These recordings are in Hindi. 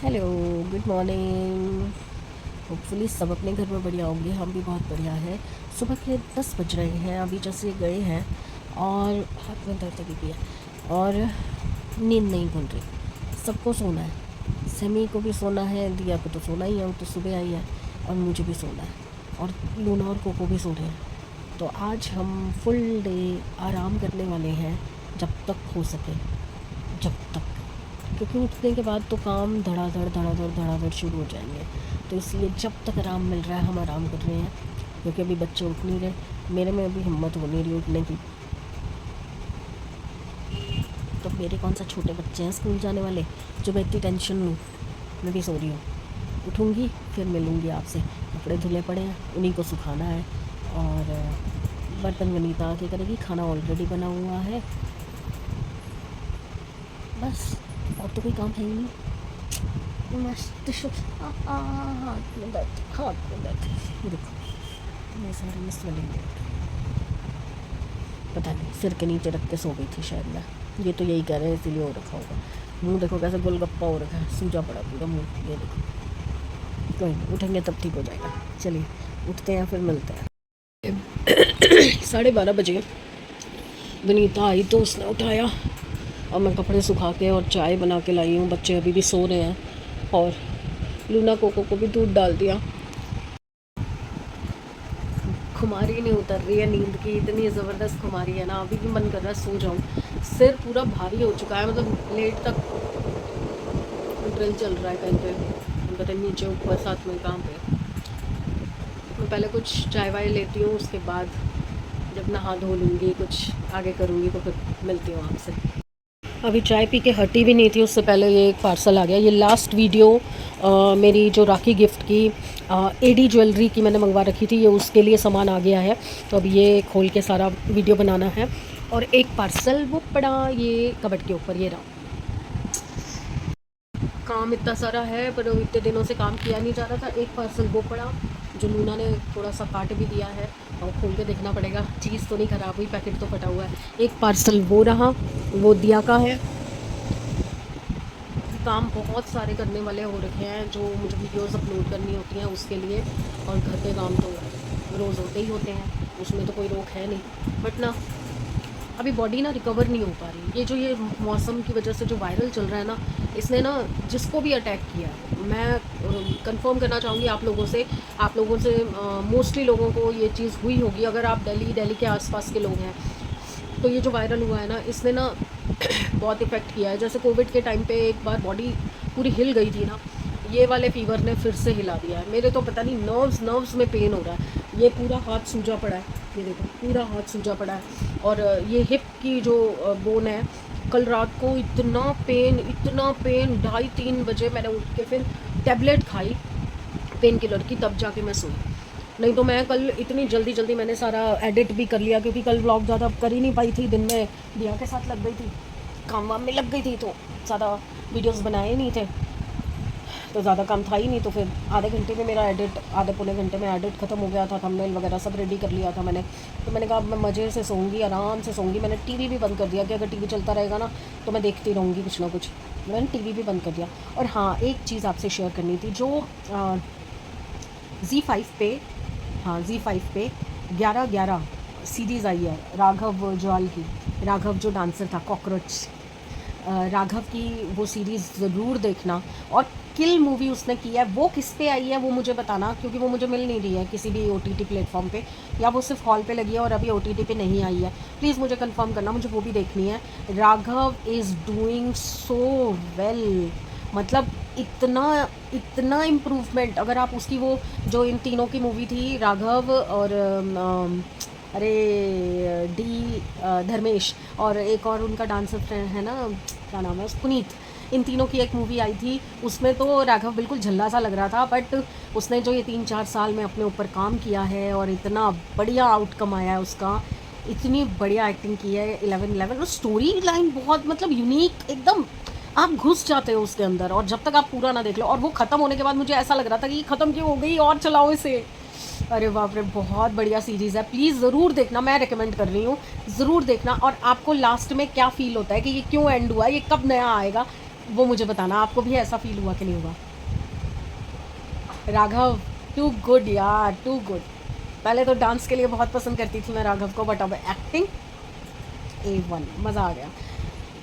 Hello, good morning. होपफुली सब अपने घर में बढ़िया होंगे, हम भी बहुत बढ़िया हैं। सुबह के 10 बज रहे हैं, अभी जैसे गए हैं और हाथ में दर्द लगी भी है और नींद नहीं खुल रही। सबको सोना है, सेमी को भी सोना है, दिया को तो सोना ही है, वो तो सुबह आई है, और मुझे भी सोना है, और लूना और कोको भी सो रहे हैं। तो आज हम फुल डे आराम करने वाले हैं, जब तक हो सके, जब तक, क्योंकि उठने के बाद तो काम धड़ाधड़ धड़ाधड़ धड़ाधड़ शुरू हो जाएंगे। तो इसलिए जब तक आराम मिल रहा है हम आराम कर रहे हैं, क्योंकि अभी बच्चे उठ नहीं रहे, मेरे में अभी हिम्मत हो नहीं रही उठने की। तो मेरे कौन सा छोटे बच्चे हैं स्कूल जाने वाले जो मैं इतनी टेंशन लूँ। मैं भी सो रही हूँ, उठूँगी फिर मिलूँगी आपसे। कपड़े धुले पड़े हैं, उन्हीं को सुखाना है, और बर्तन वनीता आके करेगी, खाना ऑलरेडी बना हुआ है, बस। और तो कोई काम है ही नहीं। मस्त हाथ में दर्द, हाथ में दर्द। ये देखो, मैं सारे में स्वेलिंग है। पता नहीं, सिर के नीचे रख के सो गई थी शायद मैं। ये तो यही कह रहे हैं, इसीलिए हो रखा होगा। मुंह देखो कैसे गोलगप्पा हो रखा है, सूजा पड़ा पूरा मुंह। ये देखो, कोई नहीं, उठेंगे तब ठीक हो जाएगा। चलिए उठते हैं, फिर मिलते हैं। 12:30 बजे विनीता आई तो उसने उठाया, और मैं कपड़े सुखा के और चाय बना के लाई हूँ। बच्चे अभी भी सो रहे हैं, और लूना कोको को भी दूध डाल दिया। खुमारी नहीं उतर रही है नींद की, इतनी ज़बरदस्त खुमारी है ना, अभी भी मन कर रहा है सो जाऊँ। सिर पूरा भारी हो चुका है, मतलब लेट तक ड्रिल चल रहा है कहीं पे, पता नहीं नीचे ऊपर साथ में कहाँ पे। मैं पहले कुछ चाय वाय लेती हूँ, उसके बाद जब नहा धो लूँगी, कुछ आगे करूँगी, तो फिर मिलती हूँ आपसे। अभी चाय पी के हटी भी नहीं थी, उससे पहले ये एक पार्सल आ गया। ये लास्ट वीडियो मेरी जो राखी गिफ्ट की एडी ज्वेलरी की मैंने मंगवा रखी थी, ये उसके लिए सामान आ गया है। तो अब ये खोल के सारा वीडियो बनाना है। और एक पार्सल वो पड़ा ये कबर्ड के ऊपर, ये रहा। काम इतना सारा है, पर इतने दिनों से काम किया नहीं जा रहा था। एक पार्सल वो पड़ा जो लूना ने थोड़ा सा काट भी दिया है, और खोल के देखना पड़ेगा चीज़ तो नहीं ख़राब हुई, पैकेट तो फटा हुआ है। एक पार्सल वो रहा, वो दिया का है। काम बहुत सारे करने वाले हो रखे हैं, जो मुझे वीडियोस अपलोड करनी होती हैं उसके लिए, और घर के काम तो रोज़ होते ही होते हैं, उसमें तो कोई रोक है नहीं। बट ना, अभी बॉडी ना रिकवर नहीं हो पा रही। ये जो ये मौसम की वजह से जो वायरल चल रहा है ना, इसने ना जिसको भी अटैक किया है, मैं कंफर्म करना चाहूँगी आप लोगों से मोस्टली लोगों को ये चीज़ हुई होगी। अगर आप दिल्ली के आसपास के लोग हैं, तो ये जो वायरल हुआ है ना, इसने ना बहुत इफ़ेक्ट किया है। जैसे कोविड के टाइम पे एक बार बॉडी पूरी हिल गई थी ना, ये वाले फीवर ने फिर से हिला दिया है। मेरे तो पता नहीं नर्व्स में पेन हो रहा है। ये पूरा हाथ सूजा पड़ा है, ये देखो पूरा हाथ सूजा पड़ा है। और ये हिप की जो बोन है, कल रात को इतना पेन 2:30-3 बजे मैंने उठ के फिर टैबलेट खाई पेन किलर की, तब जाके मैं सोई। नहीं तो मैं कल इतनी जल्दी मैंने सारा एडिट भी कर लिया, क्योंकि कल व्लॉग ज़्यादा कर ही नहीं पाई थी। दिन में दिया के साथ लग गई थी, काम वाम में लग गई थी, तो ज़्यादा वीडियोस बनाए नहीं थे, तो ज़्यादा काम था ही नहीं। तो फिर आधे घंटे में मेरा एडिट, आधे पौने घंटे में एडिट ख़त्म हो गया था। थंबनेल वगैरह सब रेडी कर लिया था मैंने। तो मैंने कहा मैं मज़े से सोऊंगी, आराम से सोऊंगी। मैंने टीवी भी बंद कर दिया कि अगर टीवी चलता रहेगा ना तो मैं देखती रहूँगी कुछ ना कुछ। मैंने टीवी भी बंद कर दिया। और हाँ, एक चीज़ आपसे शेयर करनी थी, जो Z5 पे, हाँ Z5 पे 11-11 सीरीज़ आई है राघव जुआल की। राघव जो डांसर था, कॉकरोच राघव की वो सीरीज़ ज़रूर देखना। और किल मूवी उसने की है, वो किस पे आई है वो मुझे बताना, क्योंकि वो मुझे मिल नहीं रही है किसी भी OTT प्लेटफॉर्म पे, या वो सिर्फ हॉल पे लगी है और अभी OTT पे नहीं आई है। प्लीज़ मुझे कंफर्म करना, मुझे वो भी देखनी है। Raghav is doing so well, मतलब इतना इम्प्रूवमेंट। अगर आप उसकी वो जो इन तीनों की मूवी थी, राघव और अरे धर्मेश, और एक और उनका डांसर फ्रेंड है ना, क्या नाम है पुनीत, इन तीनों की एक मूवी आई थी। उसमें तो राघव बिल्कुल झल्ला सा लग रहा था, बट उसने जो ये 3-4 साल में अपने ऊपर काम किया है, और इतना बढ़िया आउटकम आया है उसका, इतनी बढ़िया एक्टिंग की है 11-11। और स्टोरी लाइन बहुत मतलब यूनिक एकदम, आप घुस जाते हो उसके अंदर, और जब तक आप पूरा ना देख लो। और वो ख़त्म होने के बाद मुझे ऐसा लग रहा था कि ये ख़त्म क्यों हो गई, और चलाओ इसे। अरे बाप रे, बहुत बढ़िया सीरीज़ है, प्लीज़ ज़रूर देखना, मैं रिकमेंड कर रही हूँ, ज़रूर देखना। और आपको लास्ट में क्या फ़ील होता है कि ये क्यों एंड हुआ, ये कब नया आएगा, वो मुझे बताना, आपको भी ऐसा फील हुआ कि नहीं हुआ? राघव टू गुड यार, टू गुड। पहले तो डांस के लिए बहुत पसंद करती थी मैं राघव को, बट अब एक्टिंग A1, मज़ा आ गया।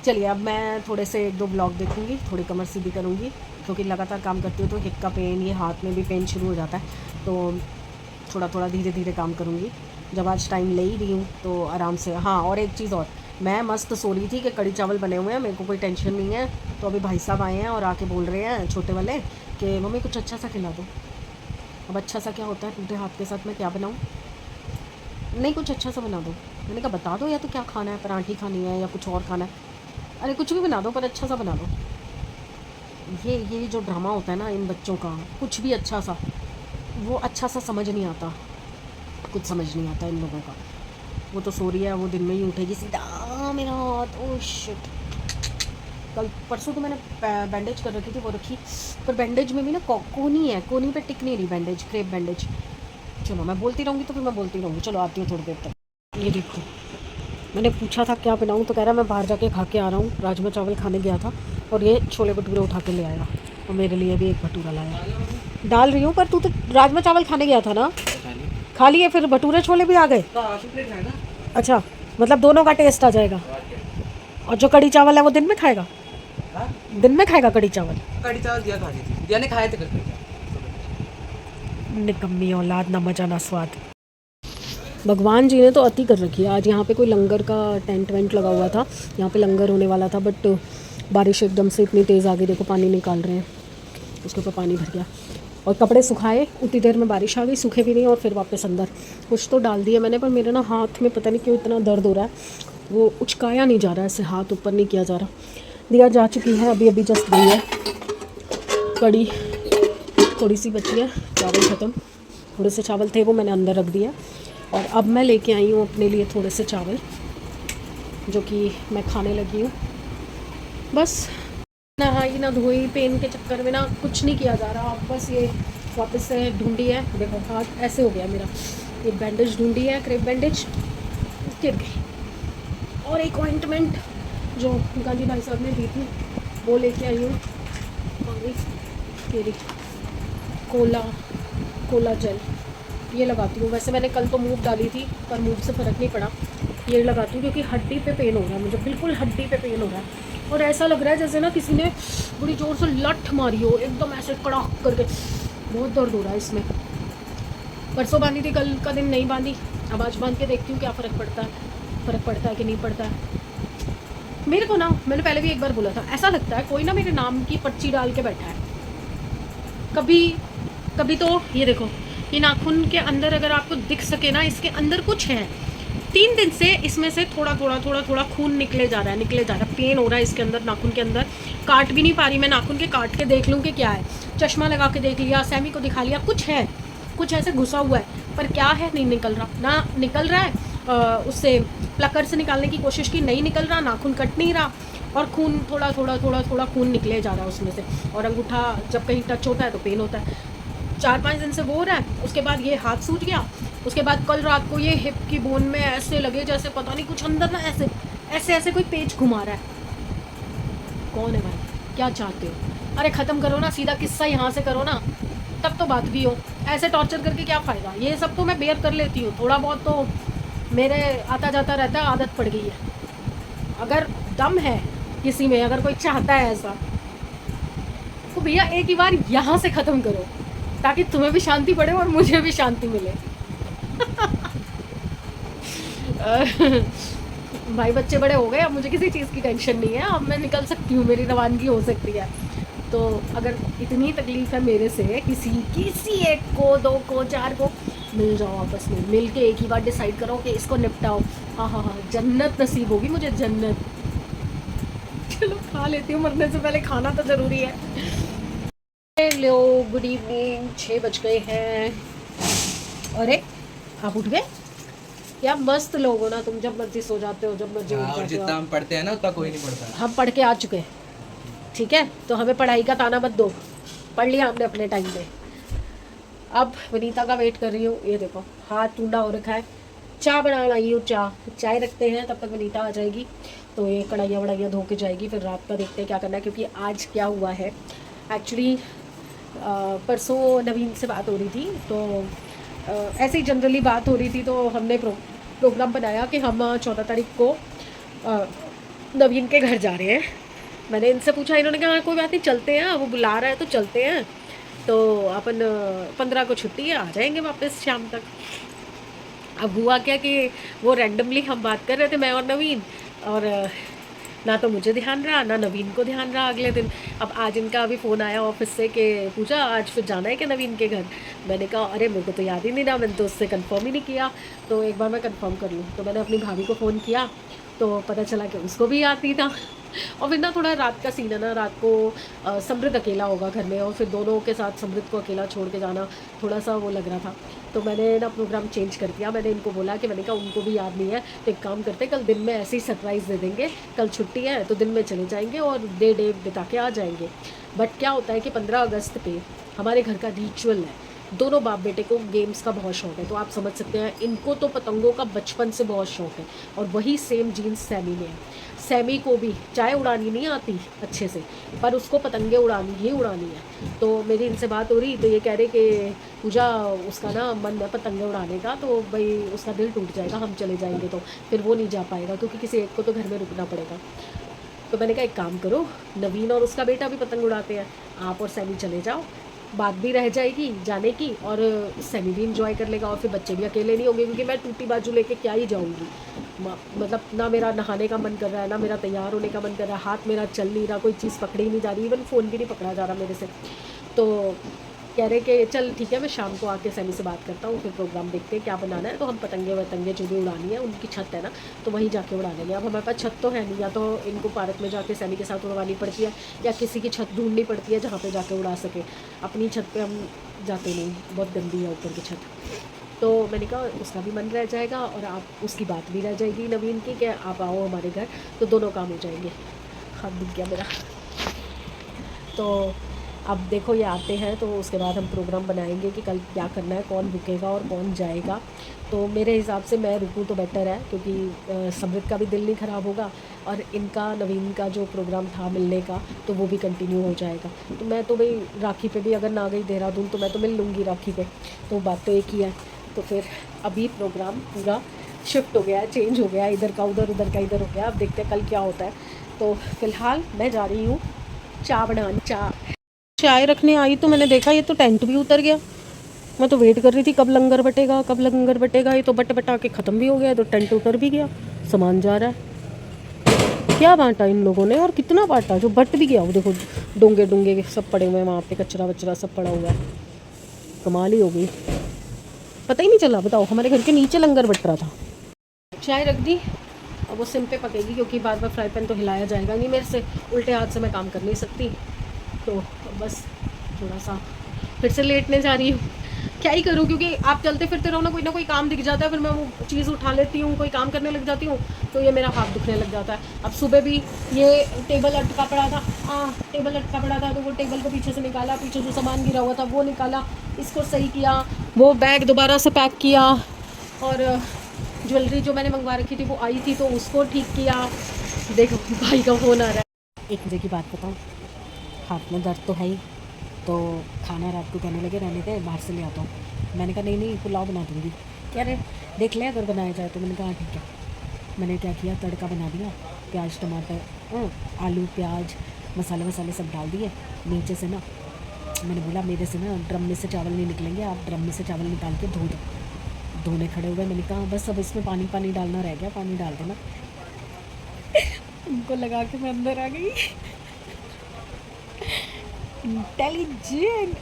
चलिए अब मैं थोड़े से 1-2 ब्लॉग देखूँगी, थोड़ी कमर सीधी करूँगी, क्योंकि लगातार काम करती हूँ तो हिप का पेन, ये हाथ में भी पेन शुरू हो जाता है, तो थोड़ा थोड़ा धीरे धीरे काम करूँगी। जब आज टाइम ले ही रही हूँ तो आराम से। हाँ, और एक चीज़ और, मैं मस्त सो रही थी कि कड़ी चावल बने हुए हैं, मेरे को कोई टेंशन नहीं है। तो अभी भाई साहब आए हैं और आके बोल रहे हैं छोटे वाले कि मम्मी कुछ अच्छा सा खिला दो। अब अच्छा सा क्या होता है, टूटे हाथ के साथ मैं क्या बनाऊँ? नहीं, कुछ अच्छा सा बना दो। मैंने कहा बता दो, या तो क्या खाना है, पराठी खानी है या कुछ और खाना है? अरे कुछ भी बना दो, पर अच्छा सा बना दो। ये जो ड्रामा होता है ना इन बच्चों का, कुछ भी अच्छा सा, वो अच्छा सा समझ नहीं आता, कुछ समझ नहीं आता इन लोगों का। वो तो सो रही है, वो दिन में ही उठेगी सीधा मेरा हाथ। ओह शिट, कल परसों तो मैंने बैंडेज कर रखी थी, वो रखी, पर बैंडेज में भी ना कोनी है, कोनी पे टिक नहीं रही बैंडेज, क्रेप बैंडेज। चलो मैं बोलती रहूँगी तो फिर मैं बोलती रहूँगी। चलो आती हूँ थोड़ी देर तक। ये देखो, मैंने पूछा था क्या बनाऊँ, तो कह रहा मैं बाहर जाके खा के आ रहा हूँ, राजमा चावल खाने गया था, और ये छोले भटूरे उठा के ले आया, और मेरे लिए भी एक भटूरा लाया। डाल रही हूँ, पर तू तो राजमा चावल खाने गया था ना? खा लिए, फिर भटूरे छोले भी आ गए? अच्छा, मतलब दोनों का टेस्ट आ जाएगा। और जो कड़ी चावल है वो दिन में खाएगा? दिन में खाएगा कड़ी चावल? कड़ी चावल दिया खानी थी, दिया ने खाए थे कल। निकम्मी औलाद, ना मजा ना स्वाद। भगवान जी ने तो अति कर रखी है। आज यहाँ पे कोई लंगर का टेंट वेंट लगा हुआ था, यहाँ पे लंगर होने वाला था, बट बारिश एकदम से इतनी तेज़ आ गई, देखो पानी निकाल रहे हैं, उसके ऊपर पानी भर गया। और कपड़े सुखाए, उतनी देर में बारिश आ गई, सूखे भी नहीं, और फिर वापस अंदर। कुछ तो डाल दिया मैंने, पर मेरे ना हाथ में पता नहीं क्यों इतना दर्द हो रहा है, वो उचकाया नहीं जा रहा है, ऐसे हाथ ऊपर नहीं किया जा रहा। दिया जा चुकी है, अभी अभी जस्ट गई है। कड़ी थोड़ी सी बची है, चावल ख़त्म, थोड़े से चावल थे वो मैंने अंदर रख दिया। और अब मैं लेके आई हूँ अपने लिए थोड़े से चावल, जो कि मैं खाने लगी हूँ। बस नहाई ना धोई, पेन के चक्कर में ना कुछ नहीं किया जा रहा। अब बस ये वापस से ढूंढी है, देखो हाथ ऐसे हो गया मेरा, ये बैंडेज ढूंढी है, क्रेप बैंडेज, गिर गई। और एक ऑइंटमेंट जो गांधी भाई साहब ने दी थी वो लेके आई हूँ, तेरी कोला जेल, ये लगाती हूँ। वैसे मैंने कल तो मूव डाली थी, पर मूव से फ़र्क नहीं पड़ा। ये लगाती हूँ क्योंकि हड्डी पे पेन हो रहा है मुझे, बिल्कुल हड्डी पे पेन हो रहा है, और ऐसा लग रहा है जैसे ना किसी ने बड़ी ज़ोर से लठ मारी हो, एकदम ऐसे कड़ाक करके, बहुत दर्द हो रहा है इसमें। परसों बांधी थी, कल का दिन नहीं बांधी, अब आज बांध के देखती हूँ क्या फ़र्क पड़ता है कि नहीं पड़ता है। मेरे को ना, मैंने पहले भी एक बार बोला था, ऐसा लगता है कोई ना मेरे नाम की पर्ची डाल के बैठा है। कभी तो ये देखो, ये नाखून के अंदर अगर आपको दिख सके ना, इसके अंदर कुछ है। 3 दिन से इसमें से थोड़ा थोड़ा खून निकले जा रहा है, पेन हो रहा है इसके अंदर, नाखून के अंदर। काट भी नहीं पा रही मैं, नाखून के काट के देख लूँ कि क्या है, चश्मा लगा के देख लिया, सैमी को दिखा लिया, कुछ है, कुछ ऐसे घुसा हुआ है, पर क्या है नहीं निकल रहा, ना निकल रहा है। उससे प्लकर से निकालने की कोशिश की, नहीं निकल रहा, नाखून कट नहीं रहा, और खून थोड़ा खून निकले जा रहा है उसमें से। और अंगूठा जब कहीं टच होता है तो पेन होता है। 4-5 दिन से वो हो रहा है, उसके बाद ये हाथ सूज गया, उसके बाद कल रात को ये हिप की बोन में ऐसे लगे जैसे पता नहीं कुछ अंदर ना ऐसे कोई पेच घुमा रहा है। कौन है भाई, क्या चाहते हो? अरे ख़त्म करो ना, सीधा किस्सा यहाँ से करो ना, तब तो बात भी हो। ऐसे टॉर्चर करके क्या फ़ायदा? ये सब तो मैं बेयर कर लेती हूँ, थोड़ा बहुत तो मेरे आता जाता रहता है, आदत पड़ गई है। अगर दम है किसी में, अगर कोई चाहता है ऐसा, तो भैया एक ही बार यहाँ से ख़त्म करो, ताकि तुम्हें भी शांति पड़े और मुझे भी शांति मिले। भाई बच्चे बड़े हो गए, अब मुझे किसी चीज़ की टेंशन नहीं है, अब मैं निकल सकती हूँ, मेरी रवानगी हो सकती है। तो अगर इतनी तकलीफ़ है मेरे से, किसी एक को, 2 को, 4 को, मिल जाओ आपस में, मिल के एक ही बार डिसाइड करो कि इसको निपटाओ। हाँ, जन्नत नसीब होगी मुझे, जन्नत। चलो खा लेती हूँ, मरने से पहले खाना तो ज़रूरी है। हेलो, गुड इवनिंग, 6 बज गए हैं। अरे आप उठ गए? क्या मस्त लोग हो ना तुम, जब मर्जी सो जाते हो, जब मर्जी उठ जाते हो। जितना हम पढ़ते हैं ना उतना कोई नहीं पढ़ता। हम पढ़ के आ चुके हैं, ठीक है, तो हमें पढ़ाई का ताना मत दो, पढ़ लिया हमने अपने टाइम पे। अब वनीता का वेट कर रही हूँ, ये देखो हाथ टूंडा हो रखा है, चाय बनाने आई हूँ, चाय रखते हैं, तब तक वनीता आ जाएगी। तो ये कढ़ाइयाँ वढ़ाइयाँ धो के जाएगी, फिर रात का देखते हैं क्या करना है। क्योंकि आज क्या हुआ है एक्चुअली, परसों नवीन से बात हो रही थी, तो ऐसे ही जनरली बात हो रही थी, तो हमने प्रोग्राम बनाया कि हम 14 तारीख को नवीन के घर जा रहे हैं। मैंने इनसे पूछा, इन्होंने कहा कोई बात नहीं चलते हैं, वो बुला रहा है तो चलते हैं। तो अपन 15 को छुट्टी है, आ जाएंगे वापस शाम तक। अब हुआ क्या कि वो रैंडमली हम बात कर रहे थे, मैं और नवीन, और ना तो मुझे ध्यान रहा ना नवीन को ध्यान रहा अगले दिन। अब आज इनका अभी फ़ोन आया ऑफिस से कि पूछा आज फिर जाना है क्या नवीन के घर। मैंने कहा अरे मेरे को तो याद ही नहीं रहा, मैंने तो उससे कंफर्म ही नहीं किया, तो एक बार मैं कंफर्म कर लूँ। तो मैंने अपनी भाभी को फ़ोन किया, तो पता चला कि उसको भी याद नहीं था। और फिर ना थोड़ा रात का सीन है ना, रात को समृद्ध अकेला होगा घर में, और फिर दोनों के साथ समृद्ध को अकेला छोड़ के जाना थोड़ा सा वो लग रहा था। तो मैंने ना प्रोग्राम चेंज कर दिया। मैंने इनको बोला कि मैंने कहा उनको भी याद नहीं है, तो एक काम करते कल दिन में ऐसे ही सरप्राइज़ दे देंगे, कल छुट्टी है तो दिन में चले जाएंगे और डे बिता के आ जाएंगे। बट क्या होता है कि 15 अगस्त पे हमारे घर का रिचुअल है, दोनों बाप बेटे को गेम्स का बहुत शौक है, तो आप समझ सकते हैं इनको तो पतंगों का बचपन से बहुत शौक है। और वही सेम जीन्स सैमी में है। सैमी को भी चाय उड़ानी नहीं आती अच्छे से, पर उसको पतंगे उड़ानी ही उड़ानी है। तो मेरी इनसे बात हो रही, तो ये कह रहे कि पूजा उसका ना मन है पतंगे उड़ाने का, तो भाई उसका दिल टूट जाएगा, हम चले जाएंगे तो फिर वो नहीं जा पाएगा, क्योंकि किसी एक को तो घर में रुकना पड़ेगा। तो मैंने कहा एक काम करो, नवीन और उसका बेटा भी पतंग उड़ाते हैं, आप और सैमी चले जाओ, बात भी रह जाएगी जाने की, और सैमी भी इंजॉय कर लेगा, और फिर बच्चे भी अकेले नहीं होंगे, क्योंकि मैं टूटी बाजू लेके क्या ही जाऊँगी। मतलब ना मेरा नहाने का मन कर रहा है, ना मेरा तैयार होने का मन कर रहा है, हाथ मेरा चल नहीं रहा, कोई चीज़ पकड़ी नहीं जा रही, इवन फ़ोन भी नहीं पकड़ा जा रहा मेरे से। तो कह रहे कि चल ठीक है, मैं शाम को आके सैमी से बात करता हूँ, फिर प्रोग्राम देखते हैं क्या बनाना है। तो हम पतंगे वतंगे जो भी उड़ानी है, उनकी छत है ना, तो वहीं जाके उड़ा लेंगे। अब हमारे पास छत तो है नहीं, या तो इनको पार्क में जाके सैमी के साथ उड़वानी पड़ती है, या किसी की छत ढूंढनी पड़ती है जहाँ पे जाके उड़ा सके। अपनी छत पे हम जाते नहीं, बहुत गंदी है ऊपर की छत। तो मैंने कहा उसका भी मन रह जाएगा, और आप उसकी बात भी रह जाएगी नवीन की कि आप आओ हमारे घर, तो दोनों काम हो जाएंगे। हाथ दिख गया मेरा। तो अब देखो ये आते हैं, तो उसके बाद हम प्रोग्राम बनाएंगे कि कल क्या करना है, कौन रुकेगा और कौन जाएगा। तो मेरे हिसाब से मैं रुकूँ तो बेटर है, क्योंकि समृद्ध का भी दिल नहीं ख़राब होगा, और इनका नवीन का जो प्रोग्राम था मिलने का, तो वो भी कंटिन्यू हो जाएगा। तो मैं तो भाई राखी पे भी अगर ना गई देहरादून, तो मैं तो मिल लूँगी राखी पे, तो बात तो एक ही है। तो फिर अभी प्रोग्राम पूरा शिफ्ट हो गया है, चेंज हो गया है, इधर का उधर उधर का इधर हो गया। अब देखते हैं कल क्या होता है। तो फ़िलहाल मैं जा रही हूँ चाय बनाने। चाय रखने आई तो मैंने देखा ये तो टेंट भी उतर गया। मैं तो वेट कर रही थी कब लंगर बटेगा कब लंगर बटेगा, ये तो बट बटा के ख़त्म भी हो गया, तो टेंट उतर भी गया, सामान जा रहा है। क्या बांटा इन लोगों ने, और कितना बांटा जो बट भी गया। वो देखो डोंगे डोंगे सब पड़े हुए हैं वहाँ पे, कचरा वचरा सब पड़ा हुआ है, कमाल ही हो गई, पता ही नहीं चला। बताओ हमारे घर के नीचे लंगर बट रहा था। चाय रख दी, अब वो सिम पे पकेगी, क्योंकि बार बार फ्राई पैन तो हिलाया जाएगा नहीं मेरे से, उल्टे हाथ से मैं काम कर नहीं सकती। तो बस थोड़ा सा फिर से लेटने जा रही हूँ, क्या ही करूँ, क्योंकि आप चलते फिरते रहो ना कोई काम दिख जाता है, फिर मैं वो चीज़ उठा लेती हूँ, कोई काम करने लग जाती हूँ, तो ये मेरा हाथ दुखने लग जाता है। अब सुबह भी ये टेबल अटका पड़ा था, टेबल अटका पड़ा था, तो वो टेबल को पीछे से निकाला, पीछे जो सामान गिरा हुआ था वो निकाला, इसको सही किया, वो बैग दोबारा से पैक किया, और ज्वेलरी जो मैंने मंगवा रखी थी वो आई थी तो उसको ठीक किया। देखो भाई का फ़ोन आ रहा है। एक मुझे की बात बताऊँ, हाथ में दर्द तो है ही, तो खाना रात को कहने लगे रहने दे बाहर से ले आता हूँ। मैंने कहा नहीं पुलाव बना दूँगी। कह रहे देख ले अगर बनाया जाए तो। मैंने कहा ठीक है। मैंने क्या किया, तड़का बना दिया, प्याज टमाटर आलू प्याज मसाले वसाले सब डाल दिए। नीचे से ना मैंने बोला मेरे से ना ड्रम में से चावल नहीं निकलेंगे, आप ड्रम में से चावल निकाल के धो दो। धोने खड़े हुए, मैंने कहा बस अब इसमें पानी डालना रह गया, पानी डाल देना। उनको लगा के मैं अंदर आ गई। इंटेलिजेंट